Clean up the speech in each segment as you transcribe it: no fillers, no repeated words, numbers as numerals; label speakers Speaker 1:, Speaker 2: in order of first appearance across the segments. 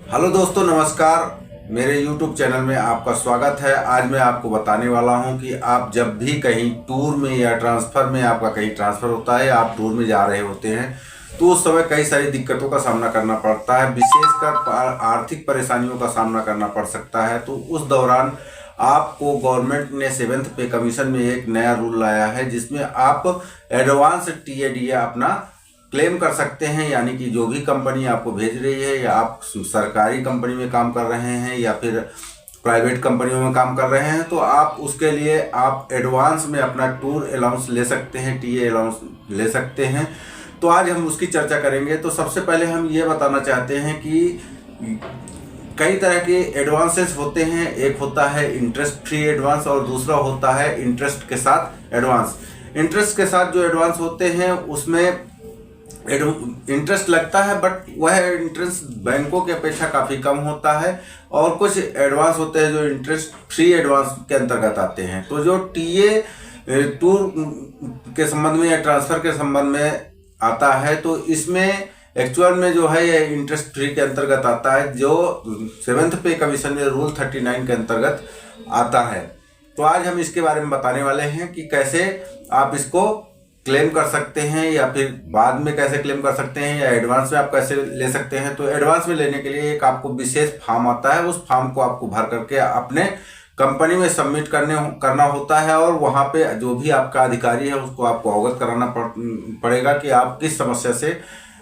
Speaker 1: Hello दोस्तों, नमस्कार। मेरे YouTube चैनल में आपका स्वागत है। आज मैं आपको बताने वाला हूं कि आप जब भी कहीं टूर में या ट्रांसफ़र में आपका कहीं ट्रांसफ़र होता है या आप टूर में जा रहे होते हैं तो उस समय कई सारी दिक्कतों का सामना करना पड़ता है। विशेषकर आर्थिक परेशानियों का सामना करना पड़ सकता है। तो उस दौरान आपको गवर्नमेंट ने 7th पे कमीशन में एक नया रूल लाया है जिसमें आप एडवांस TADA अपना क्लेम कर सकते हैं। यानी कि जो भी कंपनी आपको भेज रही है या आप सरकारी कंपनी में काम कर रहे हैं या फिर प्राइवेट कंपनियों में काम कर रहे हैं तो आप उसके लिए आप एडवांस में अपना टूर अलाउंस ले सकते हैं, TA अलाउंस ले सकते हैं। तो आज हम उसकी चर्चा करेंगे। तो सबसे पहले हम ये बताना चाहते हैं कि कई तरह के एडवांसेस होते हैं। एक होता है इंटरेस्ट फ्री एडवांस और दूसरा होता है इंटरेस्ट के साथ एडवांस। इंटरेस्ट के साथ जो एडवांस होते हैं उसमें इंटरेस्ट लगता है, बट वह इंटरेस्ट बैंकों की अपेक्षा काफ़ी कम होता है। और कुछ एडवांस होते हैं जो इंटरेस्ट फ्री एडवांस के अंतर्गत आते हैं। तो जो TA टूर के संबंध में या ट्रांसफ़र के संबंध में आता है तो इसमें एक्चुअल में जो है ये इंटरेस्ट फ्री के अंतर्गत आता है, जो 7th पे कमीशन में रूल 39 के अंतर्गत आता है। तो आज हम इसके बारे में बताने वाले हैं कि कैसे आप इसको क्लेम कर सकते हैं या फिर बाद में कैसे क्लेम कर सकते हैं या एडवांस में आप कैसे ले सकते हैं। तो एडवांस में लेने के लिए एक आपको विशेष फॉर्म आता है। उस फॉर्म को आपको भर करके अपने कंपनी में सबमिट करना होता है और वहाँ पे जो भी आपका अधिकारी है उसको आपको अवगत कराना पड़ेगा कि आप किस समस्या से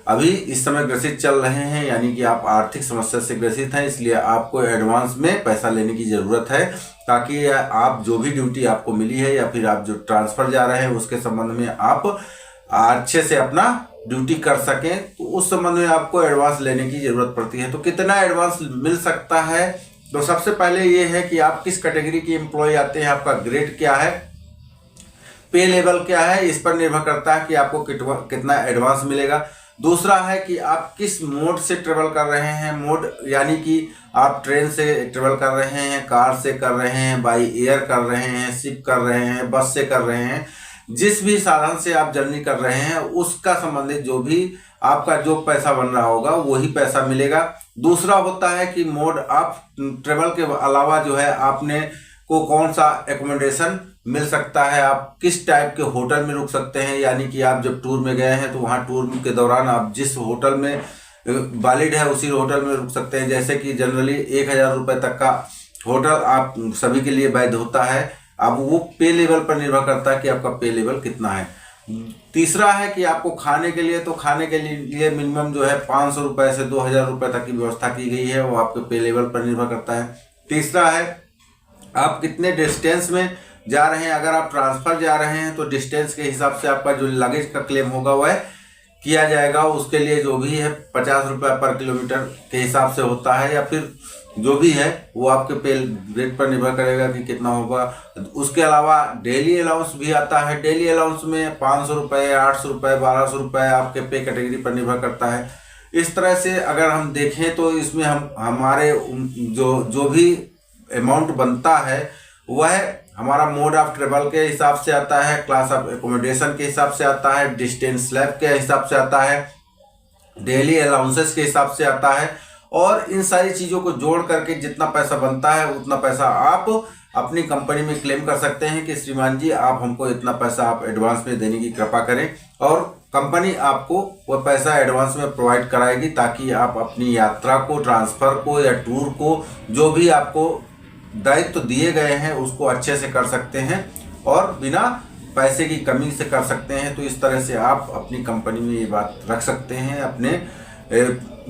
Speaker 1: अभी इस समय ग्रसित चल रहे हैं। यानी कि आप आर्थिक समस्या से ग्रसित हैं, इसलिए आपको एडवांस में पैसा लेने की ज़रूरत है ताकि आप जो भी ड्यूटी आपको मिली है या फिर आप जो ट्रांसफ़र जा रहे हैं उसके संबंध में आप अच्छे से अपना ड्यूटी कर सकें। तो उस संबंध में आपको एडवांस लेने की ज़रूरत पड़ती है। तो कितना एडवांस मिल सकता है? तो सबसे पहले ये है कि आप किस कैटेगरी की एम्प्लॉय आते हैं, आपका ग्रेड क्या है, पे लेवल क्या है, इस पर निर्भर करता है कि आपको कितना एडवांस मिलेगा। दूसरा है कि आप किस मोड से ट्रेवल कर रहे हैं। मोड यानी कि आप ट्रेन से ट्रेवल कर रहे हैं, कार से कर रहे हैं, बाई एयर कर रहे हैं, शिप कर रहे हैं, बस से कर रहे हैं। जिस भी साधन से आप जर्नी कर रहे हैं उसका संबंधित जो भी आपका जो पैसा बन रहा होगा वही पैसा मिलेगा। दूसरा होता है कि मोड आप ट्रेवल के अलावा जो है आपने को कौन सा एकोमोडेशन मिल सकता है, आप किस टाइप के होटल में रुक सकते हैं। यानी कि आप जब टूर में गए हैं तो वहाँ टूर के दौरान आप जिस होटल में वैलिड है उसी होटल में रुक सकते हैं। जैसे कि जनरली 1000 रुपये तक का होटल आप सभी के लिए वैध होता है। अब वो पे लेवल पर निर्भर करता है कि आपका पे लेवल कितना है। तीसरा है कि आपको खाने के लिए मिनिमम जो है 500 रुपये से 2000 रुपये तक की व्यवस्था की गई है, वो आपके पे लेवल पर निर्भर करता है। तीसरा है आप कितने डिस्टेंस में जा रहे हैं। अगर आप ट्रांसफ़र जा रहे हैं तो डिस्टेंस के हिसाब से आपका जो लगेज का क्लेम होगा वह किया जाएगा। उसके लिए जो भी है 50 रुपये पर किलोमीटर के हिसाब से होता है, या फिर जो भी है वो आपके पे रेट पर निर्भर करेगा कि कितना होगा। उसके अलावा डेली अलाउंस भी आता है। डेली अलाउंस में 500 रुपये, 800 रुपये, 1200 रुपये आपके पे कैटेगरी पर निर्भर करता है। इस तरह से अगर हम देखें तो इसमें हमारे जो भी अमाउंट बनता है वह हमारा मोड ऑफ ट्रेवल के हिसाब से आता है, क्लास ऑफ एकोमोडेशन के हिसाब से आता है, डिस्टेंस स्लैब के हिसाब से आता है, डेली अलाउंसेस के हिसाब से आता है। और इन सारी चीज़ों को जोड़ करके जितना पैसा बनता है उतना पैसा आप अपनी कंपनी में क्लेम कर सकते हैं कि श्रीमान जी आप हमको इतना पैसा आप एडवांस में देने की कृपा करें, और कंपनी आपको वह पैसा एडवांस में प्रोवाइड कराएगी ताकि आप अपनी यात्रा को, ट्रांसफ़र को या टूर को जो भी आपको दायित्व दिए गए हैं उसको अच्छे से कर सकते हैं और बिना पैसे की कमी से कर सकते हैं। तो इस तरह से आप अपनी कंपनी में ये बात रख सकते हैं, अपने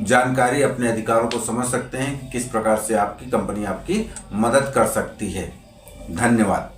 Speaker 1: जानकारी, अपने अधिकारों को समझ सकते हैं कि किस प्रकार से आपकी कंपनी आपकी मदद कर सकती है। धन्यवाद।